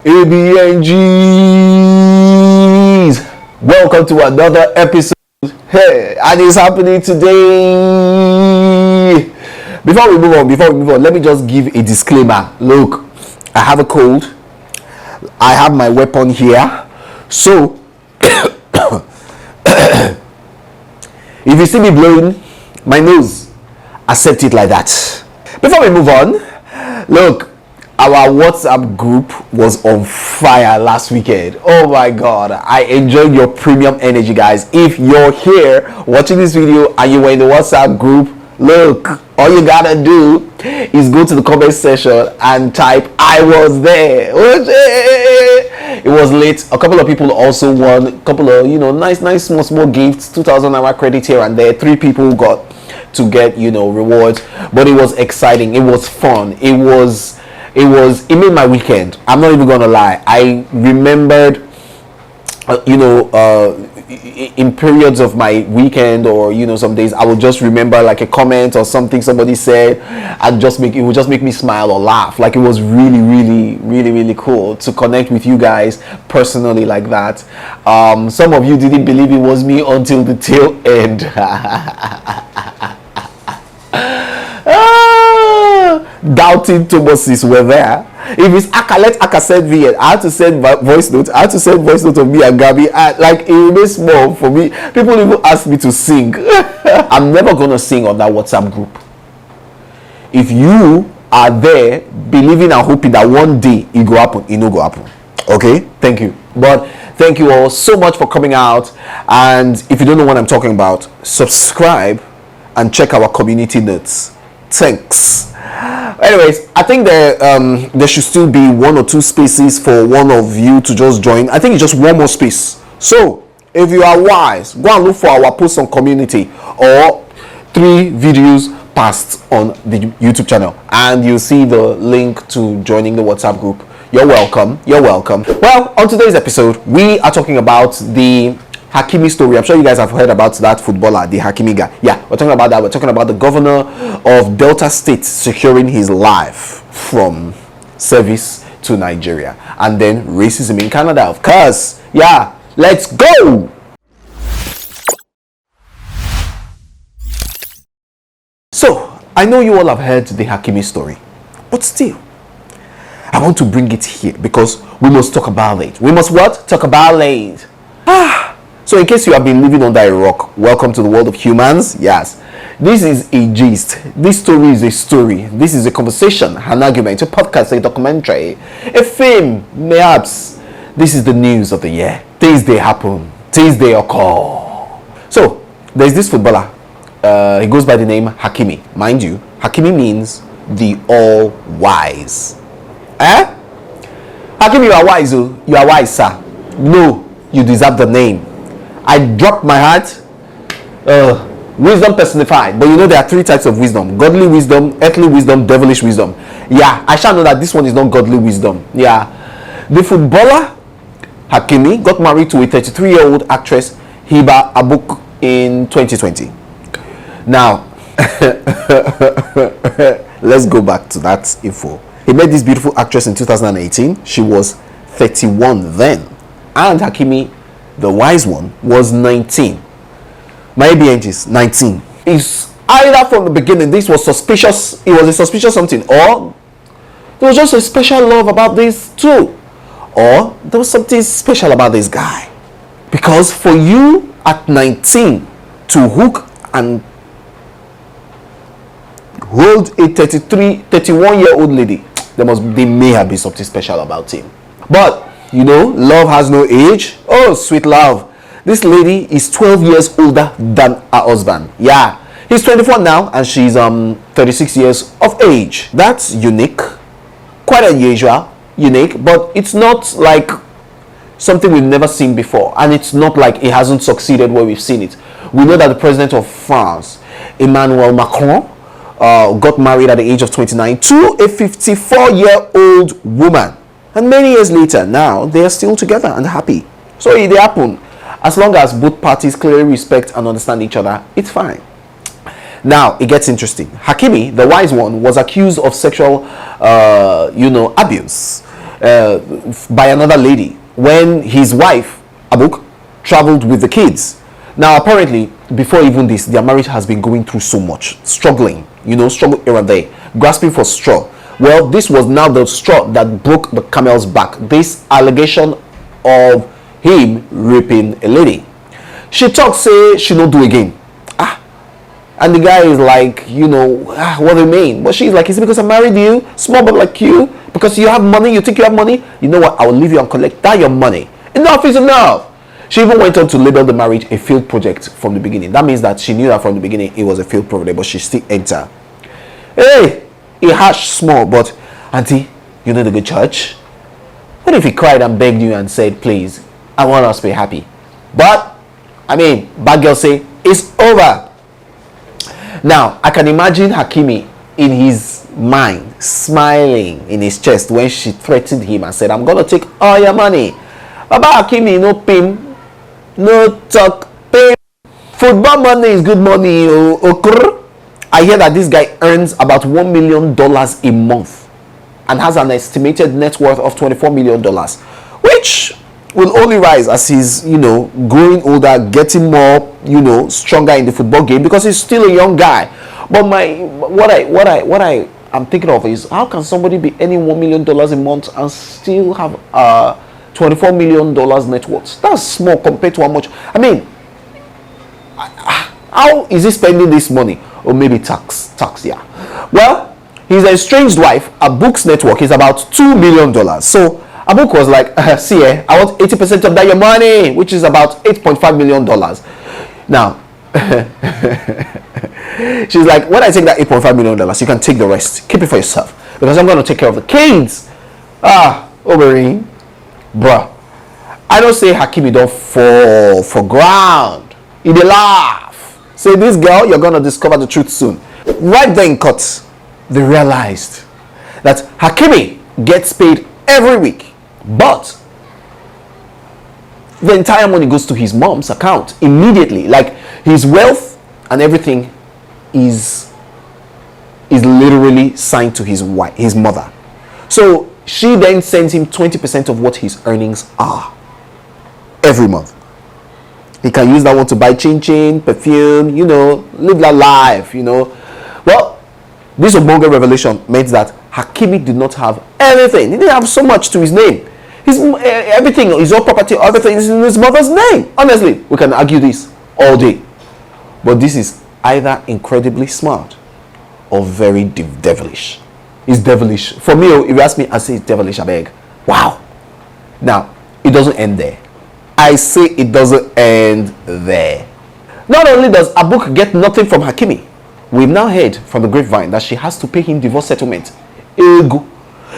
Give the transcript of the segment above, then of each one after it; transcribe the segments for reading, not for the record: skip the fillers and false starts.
ABNGs, welcome to another episode. Hey, and it's happening today. Before we move on, let me just give a disclaimer. Look, I have a cold. I have my weapon here. So, if you see me blowing my nose, accept it like that. Before we move on, look, our WhatsApp group was on fire last weekend. Oh my god, I enjoyed your premium energy, guys. If you're here watching this video and you were in the WhatsApp group, look, all you gotta do is go to the comment section and type I was there. It was late. A couple of people also won a couple of nice small gifts, 2,000 naira credit here and there. 3 people got to get rewards, but it was exciting, it was fun, it made my weekend. I'm not even gonna lie. I remembered in periods of my weekend, or some days I would just remember like a comment or something somebody said, and it would just make me smile or laugh. Like, it was really cool to connect with you guys personally like that. Some of you didn't believe it was me until the tail end. Doubting Thomases were there. If it's Akah, let Akah send me. I had to send voice note. I had to send voice note of me and Gabi. Like, it remains small for me. People even ask me to sing. I'm never gonna sing on that WhatsApp group. If you are there believing and hoping that one day it go happen, it no go happen. Okay, thank you. But thank you all so much for coming out. And if you don't know what I'm talking about, subscribe and check our community notes. Thanks. Anyways, I think there should still be 1 or 2 spaces for one of you to just join. I think it's just one more space. So if you are wise, go and look for our post on community or 3 videos past on the YouTube channel, and you'll see the link to joining the WhatsApp group. You're welcome. Well, on today's episode, we are talking about the Hakimi story. I'm sure you guys have heard about that footballer, the Hakimi guy. Yeah, we're talking about that. We're talking about the governor of Delta State securing his life from service to Nigeria, and then racism in Canada, of course. Yeah, let's go. So, I know you all have heard the Hakimi story, but still, I want to bring it here because we must talk about it. We must what? Talk about it. So in case you have been living under a rock, welcome to the world of humans. Yes, this is a gist. This story is a story. This is a conversation, an argument, a podcast, a documentary, a film, perhaps. This is the news of the year. Things they happen. Things they occur. So there's this footballer. He goes by the name Hakimi. Mind you, Hakimi means the all-wise. Hakimi, you are wise, oh. You are wise, sir. No, you deserve the name. I dropped my heart. Wisdom personified. But there are 3 types of wisdom: godly wisdom, earthly wisdom, devilish wisdom. Yeah, I shall know that this one is not godly wisdom. Yeah, the footballer Hakimi got married to a 33-year-old actress, Hiba Abuk, in 2020. Now let's go back to that info. He met this beautiful actress in 2018. She was 31 then, and Hakimi, the wise one, was 19. My ABNG is 19. It's either from the beginning this was suspicious, it was a suspicious something, or there was just a special love about this too, or there was something special about this guy. Because for you at 19 to hook and hold a 31-year-old lady, there may have been something special about him. But love has no age. Oh, sweet love. This lady is 12 years older than her husband. Yeah, he's 24 now and she's 36 years of age. That's unique, quite unusual, unique, but it's not like something we've never seen before, and it's not like it hasn't succeeded where we've seen it. We know that the president of France, Emmanuel Macron, got married at the age of 29 to a 54-year-old woman. And many years later, now they are still together and happy. So it happen. As long as both parties clearly respect and understand each other, it's fine. Now it gets interesting. Hakimi, the wise one, was accused of sexual, abuse. by another lady when his wife Abuk traveled with the kids. Now apparently before even this, their marriage has been going through so much, struggling, struggle here and there, grasping for straw. Well, this was now the straw that broke the camel's back. This allegation of him raping a lady. She talks, say she don't do again. And the guy is like, what do you mean? But she's like, is it because I married you? Small but like you? Because you have money, you think you have money? You know what? I will leave you and collect that your money. Enough is enough. She even went on to label the marriage a failed project from the beginning. That means that she knew that from the beginning it was a failed project, but she still entered. Hey, he harsh small, but auntie, you know the good church? What if he cried and begged you and said, please, I want us to be happy? But, bad girl say, it's over. Now, I can imagine Hakimi in his mind smiling in his chest when she threatened him and said, I'm going to take all your money. Baba Hakimi, no pim, no talk, pim. Football money is good money. I hear that this guy earns about $1 million a month and has an estimated net worth of $24 million, which will only rise as he's growing older, getting more stronger in the football game, because he's still a young guy. But what I am thinking of is, how can somebody be earning $1 million a month and still have $24 million net worth? That's small compared to how much. How is he spending this money? Or maybe tax, yeah. Well, his estranged wife, Abuk's net worth is about $2 million. So Abuk was like, see, I want 80% of that your money, which is about $8.5 million. Now, she's like, when I take that $8.5 million, you can take the rest. Keep it for yourself, because I'm going to take care of the kids. Obering, bruh. I don't say Hakimi don't fall for ground. He dey laugh. Say, this girl, you're going to discover the truth soon. Right then, cut, they realized that Hakimi gets paid every week. But the entire money goes to his mom's account immediately. Like, his wealth and everything is literally signed to his mother. So she then sends him 20% of what his earnings are every month. He can use that one to buy chin, perfume, live that life, Well, this Obonga revelation meant that Hakimi did not have anything. He didn't have so much to his name. Everything, his own property, everything is in his mother's name. Honestly, we can argue this all day. But this is either incredibly smart or very devilish. It's devilish. For me, if you ask me, I say it's devilish, I beg. Wow. Now, it doesn't end there. I say it doesn't end there. Not only does Abuk get nothing from Hakimi, we've now heard from the grapevine that she has to pay him divorce settlement.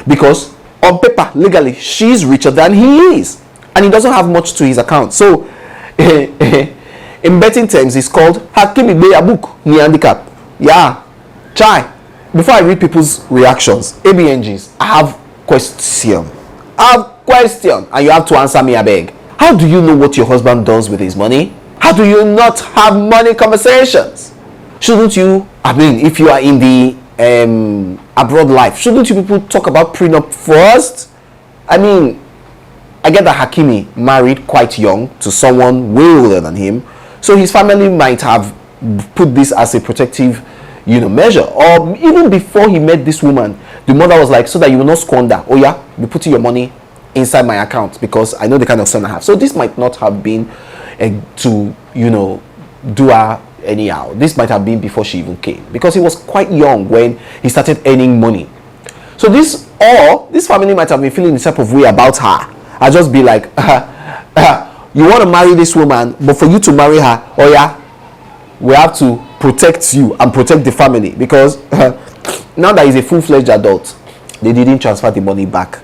Because on paper, legally, she's richer than he is, and he doesn't have much to his account. So in betting terms, it's called Hakimi Be Abuk Ni Handicap. Yeah, chai. Before I read people's reactions, ABNGs, I have question, and you have to answer me, I beg. How do you know what your husband does with his money? How do you not have money conversations? Shouldn't you, if you are in the abroad life, shouldn't you people talk about prenup first? I get that Hakimi married quite young to someone way older than him, so his family might have put this as a protective measure. Or even before he met this woman, the mother was like, so that you will not squander, oh yeah, be putting your money inside my account because I know the kind of son I have. So this might not have been to do her anyhow. This might have been before she even came, because he was quite young when he started earning money. So this family might have been feeling the type of way about her. I just be like, you want to marry this woman, but for you to marry her, oh yeah, we have to protect you and protect the family, because now that he's a full-fledged adult, they didn't transfer the money back.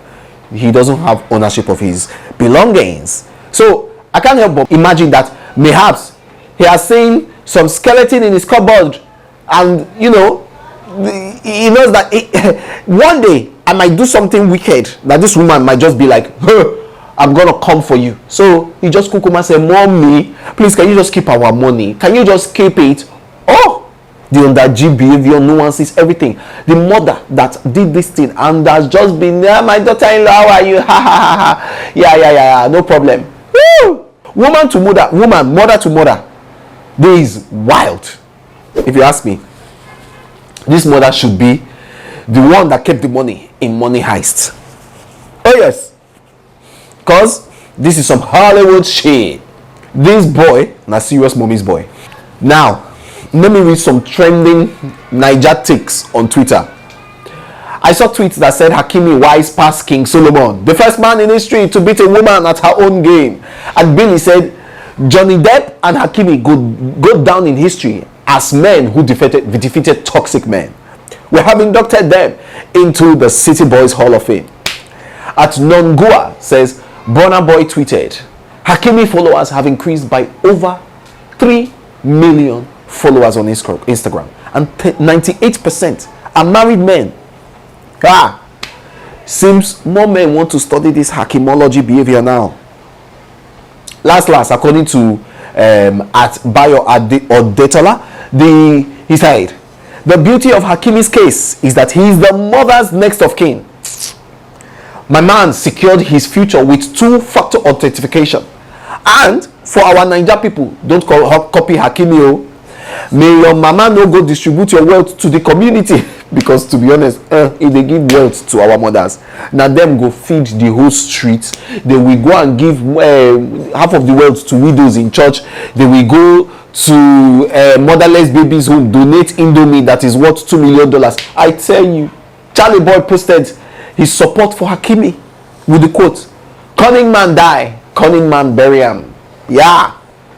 He doesn't have ownership of his belongings. So I can't help but imagine that perhaps he has seen some skeleton in his cupboard, and he knows that one day I might do something wicked that this woman might just be like, I'm gonna come for you. So he just kukuma say, mommy, please, can you just keep our money? Can you just keep it? Oh, the underage behavior, nuances, everything. The mother that did this thing and has just been, my daughter-in-law, how are you? Ha ha ha ha. Yeah, no problem. Woo! Woman to mother, woman, mother to mother. This is wild. If you ask me, this mother should be the one that kept the money in money heist. Oh yes, because this is some Hollywood shit. This boy, na serious mommy's boy. Now, let me read some trending Niger takes on Twitter. I saw tweets that said Hakimi wise past King Solomon, the first man in history to beat a woman at her own game. And Billy said Johnny Depp and Hakimi go down in history as men who defeated toxic men. We have inducted them into the City Boys Hall of Fame. At Nongua says Burna Boy tweeted, Hakimi followers have increased by over 3 million followers on Instagram, and 98% are married men. Seems more men want to study this Hakimology behavior now. Last, according to at Bayo Odetola, he said the beauty of Hakimi's case is that he is the mother's next of kin. My man secured his future with 2-factor authentication. And for our Naija people, don't copy Hakimi. May your mama no go distribute your wealth to the community, because to be honest, if they give wealth to our mothers, now them go feed the whole street. They will go and give half of the wealth to widows in church. They will go to motherless babies who donate Indomie that is worth $2 million. I tell you, Charlie Boy posted his support for Hakimi with the quote, "Cunning man die, cunning man bury him." Yeah.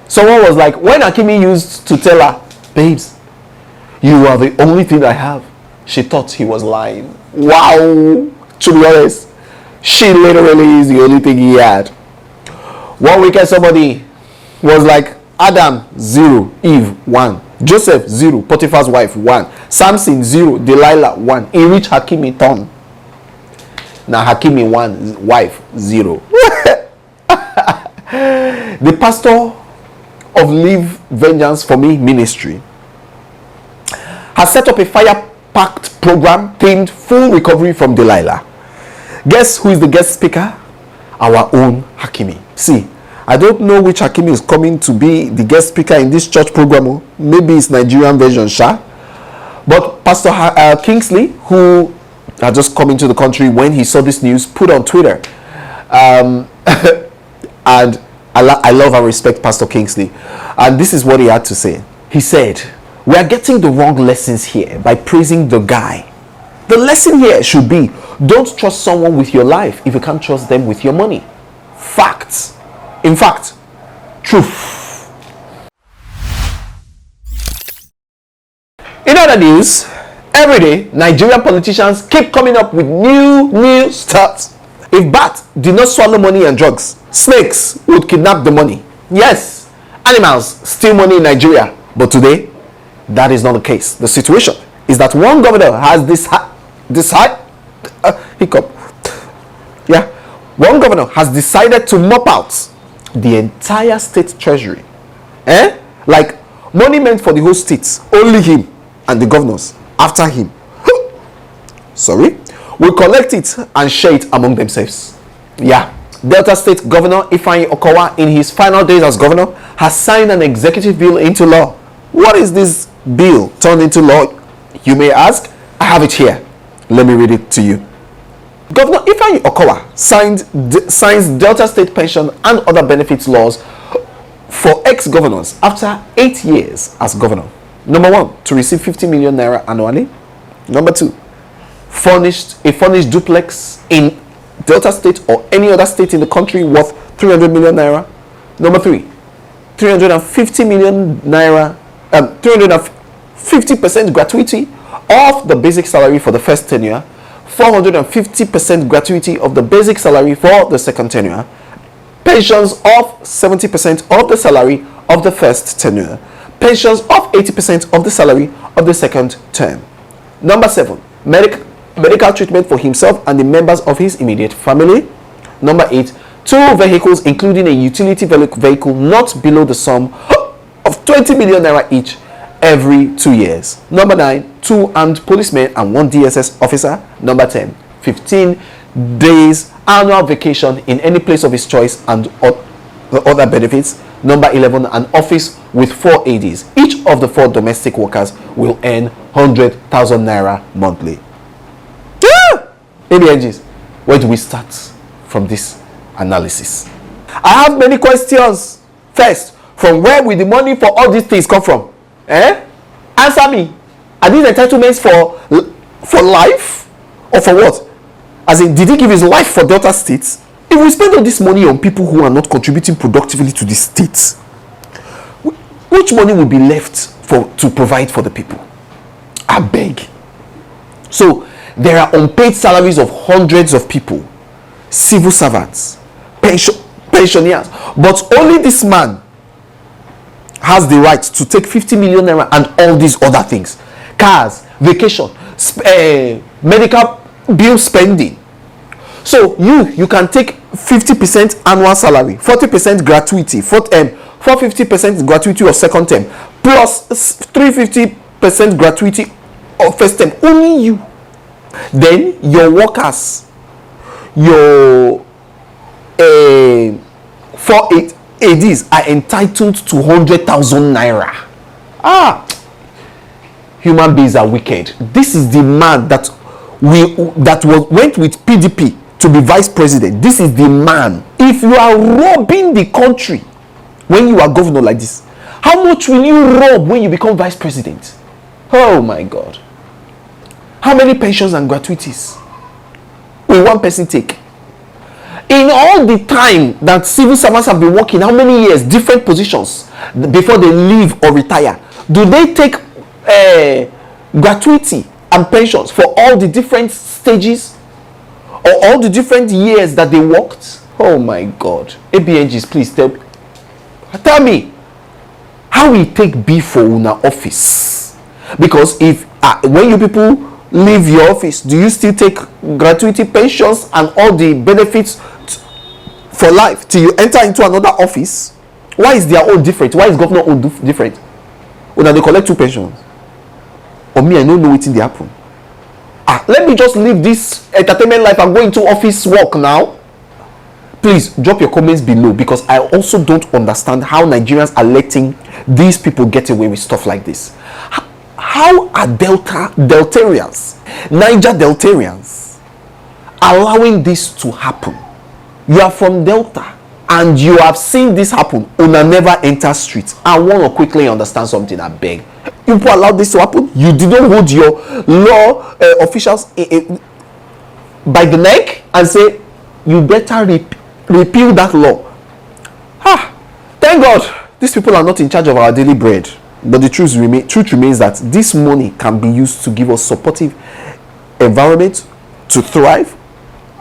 Someone was like, when Hakimi used to tell her, babes, you are the only thing I have, she thought he was lying. Wow. To be honest, she literally is the only thing he had. One weekend somebody was like, Adam 0, Eve 1, Joseph 0, Potiphar's wife 1, Samson 0, Delilah 1. He reached Hakimi turn. Now Hakimi 1, wife 0. The pastor of Live Vengeance for Me ministry has set up a fire-packed program themed full recovery from Delilah. Guess who is the guest speaker? Our own Hakimi. See, I don't know which Hakimi is coming to be the guest speaker in this church program. Maybe it's Nigerian version, Sha. But Pastor Kingsley, who had just come into the country when he saw this news, put on Twitter, and I love and respect Pastor Kingsley, and this is what he had to say. He said, we are getting the wrong lessons here by praising the guy. The lesson here should be, don't trust someone with your life if you can't trust them with your money. Facts. In fact, truth. In other news, every day Nigerian politicians keep coming up with new stuff. If bat did not swallow money and drugs, snakes would kidnap the money. Yes, animals steal money in Nigeria, but today that is not the case. The situation is that one governor has one governor has decided to mop out the entire state treasury. Like money meant for the whole states, only him and the governors after him will collect it and share it among themselves. Yeah. Delta State Governor Ifeanyi Okowa, in his final days as governor, has signed an executive bill into law. What is this bill turned into law, you may ask? I have it here. Let me read it to you. Governor Ifeanyi Okowa signs Delta State pension and other benefits laws for ex-governors after 8 years as governor. Number 1, to receive 50 million naira annually. Number 2, furnished duplex in Delta State or any other state in the country worth 300 million naira. Number 3, 350 million naira, 350% gratuity of the basic salary for the first tenure, 450% gratuity of the basic salary for the second tenure, pensions of 70% of the salary of the first tenure, pensions of 80% of the salary of the second term. Number 7, medical treatment for himself and the members of his immediate family. Number 8, 2 vehicles including a utility vehicle not below the sum of 20 million naira each every 2 years. Number 9, 2 armed policemen and 1 DSS officer. Number 10, 15 days annual vacation in any place of his choice and the other benefits. Number 11, an office with 4 ADs. Each of the 4 domestic workers will earn 100,000 naira monthly. ABNGs, where do we start from this analysis? I have many questions. First, from where will the money for all these things come from? Answer me. Are these entitlements for life or for what? As in, did he give his life for Delta States? If we spend all this money on people who are not contributing productively to the state, which money will be left to provide for the people? I beg. So there are unpaid salaries of hundreds of people, civil servants, pensioners, but only this man has the right to take 50 million naira and all these other things: cars, vacation, medical bill spending. So you can take 50% annual salary, 40% gratuity, 450% gratuity of second term, plus 350% gratuity of first term. Only you. Then your workers, your 4 ADs are entitled to 100,000 naira. Human beings are wicked. This is the man that went with PDP to be vice president. This is the man. If you are robbing the country when you are governor like this, how much will you rob when you become vice president? Oh my God. How many pensions and gratuities will one person take? In all the time that civil servants have been working, how many years, different positions before they leave or retire, do they take gratuity and pensions for all the different stages or all the different years that they worked? Oh my God. ABNGs, please tell me how we take B for una office. Because if when you people leave your office, do you still take gratuity, pensions and all the benefits for life till you enter into another office? Why is their own different? Why is governor own different? When they collect 2 pensions? Or me, I don't know what's in the happen. Let me just leave this entertainment life and go into office work now. Please drop your comments below, because I also don't understand how Nigerians are letting these people get away with stuff like this. How are Deltarians, Niger Deltarians, allowing this to happen? You are from Delta and you have seen this happen. Una never enter streets. I want to quickly understand something. I beg. You people allowed this to happen? You didn't hold your law officials by the neck and say, you better repeal that law. Thank God these people are not in charge of our daily bread. But the truth remains that this money can be used to give us supportive environment to thrive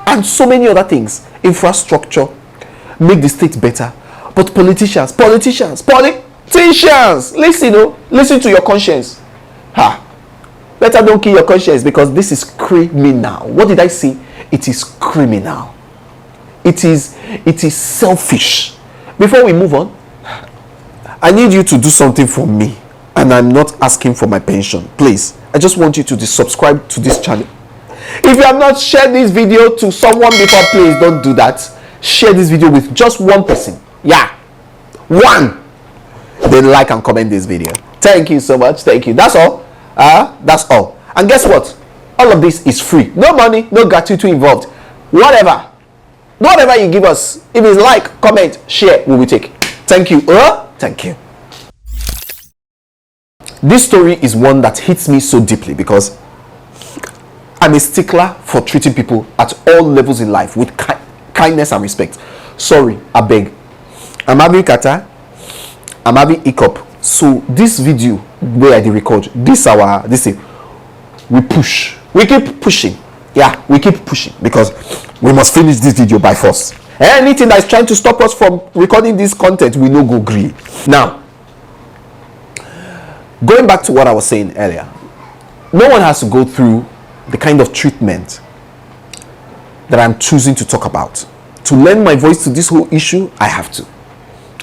and so many other things. Infrastructure, make the state better. But politicians, listen to your conscience. Better don't kill your conscience, because this is criminal. What did I say? It is criminal. It is selfish. Before we move on, I need you to do something for me, and I'm not asking for my pension. Please, I just want you to subscribe to this channel. If you have not shared this video to someone before, please don't do that. Share this video with just one person. Yeah, one. Then like and comment this video. Thank you so much. Thank you. That's all. That's all. And guess what? All of this is free. No money, no gratuity involved. Whatever you give us, if it's like, comment, share, we will take. Thank you. Thank you. This story is one that hits me so deeply, because I'm a stickler for treating people at all levels in life with kindness and respect. Sorry, I beg. I'm having kata, I'm having hiccup. So this video where I did record, this thing, we keep pushing. Yeah, we keep pushing, because we must finish this video by force. Anything that is trying to stop us from recording this content, we no go green. Now, going back to what I was saying earlier, no one has to go through the kind of treatment that I'm choosing to talk about. To lend my voice to this whole issue, I have to.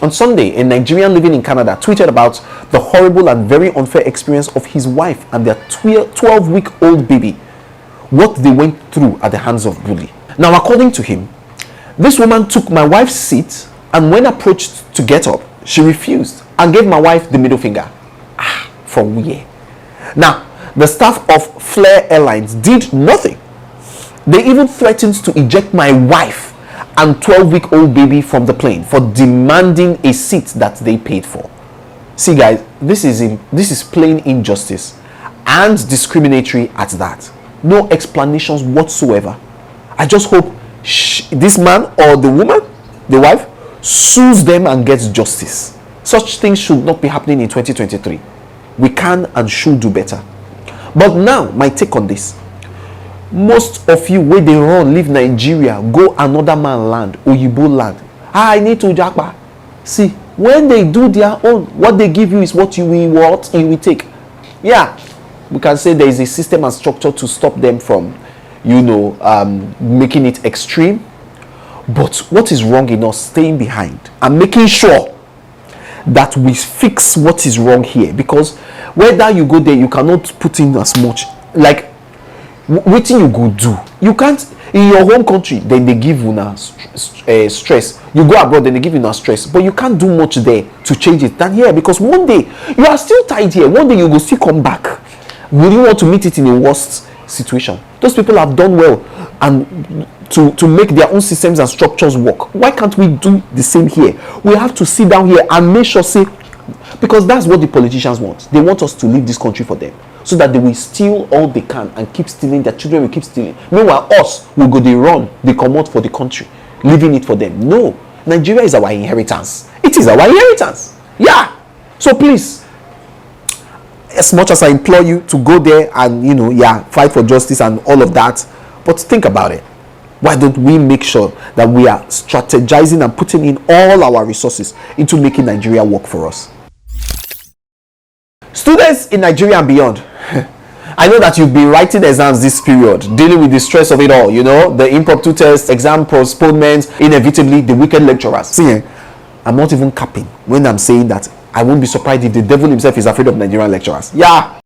On Sunday, a Nigerian living in Canada tweeted about the horrible and very unfair experience of his wife and their 12-week-old baby, what they went through at the hands of bully. Now, according to him, this woman took my wife's seat, and when approached to get up, she refused and gave my wife the middle finger. From where? Now, the staff of Flair Airlines did nothing. They even threatened to eject my wife and 12-week-old baby from the plane for demanding a seat that they paid for. See, guys, this is plain injustice and discriminatory at that. No explanations whatsoever. I just hope this man or the woman, the wife, sues them and gets justice. Such things should not be happening in 2023. We can and should do better. But now, my take on this. Most of you, where they run, leave Nigeria, go another man land, Oyibo land. I need to jackpot. See, when they do their own, what they give you is what you will take. Yeah, we can say there is a system and structure to stop them from, making it extreme. But what is wrong in us staying behind and making sure that we fix what is wrong here? Because whether you go there, you cannot put in as much. Like, what you go do? You can't. In your home country, then they give you stress. You go abroad, then they give you stress. But you can't do much there to change it than here, because one day you are still tied here. One day you go still come back. Will you want to meet it in a worst situation? Those people have done well and to make their own systems and structures work. Why can't we do the same here? We have to sit down here and make sure, because that's what the politicians want. They want us to leave this country for them, so that they will steal all they can and keep stealing. Their children will keep stealing. Meanwhile, us will go, they run, they come out for the country, leaving it for them. No, Nigeria is our inheritance. It is our inheritance. Yeah. So please, as much as I implore you to go there and fight for justice and all of that, but think about it. Why don't we make sure that we are strategizing and putting in all our resources into making Nigeria work for us? Students in Nigeria and beyond, I know that you've been writing exams this period, dealing with the stress of it all, the impromptu tests, exam postponements, inevitably the wicked lecturers. See, I'm not even capping when I'm saying that I won't be surprised if the devil himself is afraid of Nigerian lecturers. Yeah.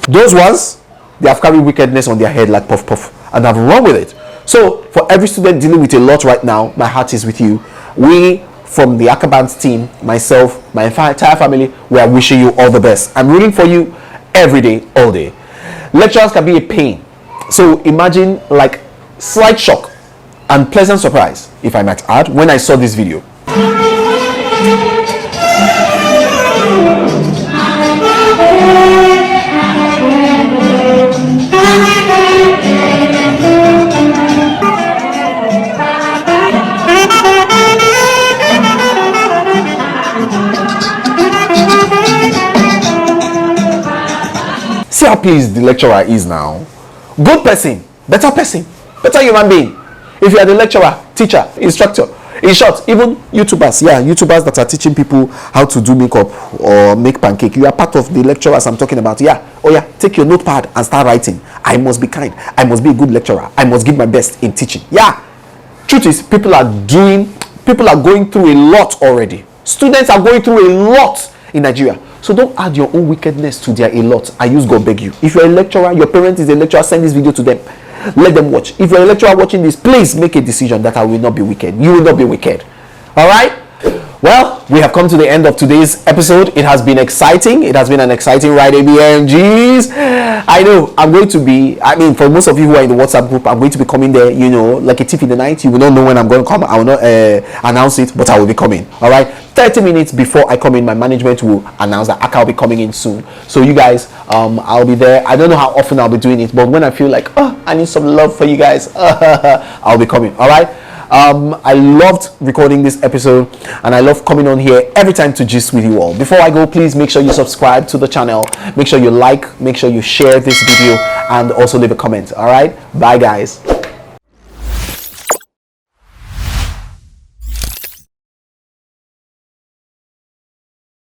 Those ones, they have carried wickedness on their head like puff puff and have run with it. So for every student dealing with a lot right now, my heart is with you. We from the Akah Bants team, myself, my entire family, we are wishing you all the best. I'm rooting for you every day, all day. Lecturers can be a pain. So imagine like slight shock and pleasant surprise, if I might add, when I saw this video. See how pleased the lecturer is now. Good person, better human being. If you are the lecturer, teacher, instructor, in short, even YouTubers that are teaching people how to do makeup or make pancake, you are part of the lecturers I'm talking about. Take your notepad and start writing. I must be kind, I must be a good lecturer, I must give my best in teaching. Truth is, people are going through a lot already. Students are going through a lot in Nigeria. So don't add your own wickedness to their a lot. I use God beg you. If you're a lecturer, your parent is a lecturer, send this video to them. Let them watch. If you're a lecturer watching this, please make a decision that I will not be wicked. You will not be wicked. All right? Well, we have come to the end of today's episode. It has been exciting. It has been an exciting ride, ABMGs. I know I'm going to be, for most of you who are in the WhatsApp group, I'm going to be coming there, like a thief in the night. You will not know when I'm going to come. I will not announce it, but I will be coming. All right? 30 minutes before I come in, my management will announce that Akah will be coming in soon. So you guys, I'll be there. I don't know how often I'll be doing it, but when I feel like, I need some love for you guys, I'll be coming. All right? I loved recording this episode, and I love coming on here every time to gist with you all. Before I go, please make sure you subscribe to the channel, make sure you like, make sure you share this video, and also leave a comment. All right, bye guys.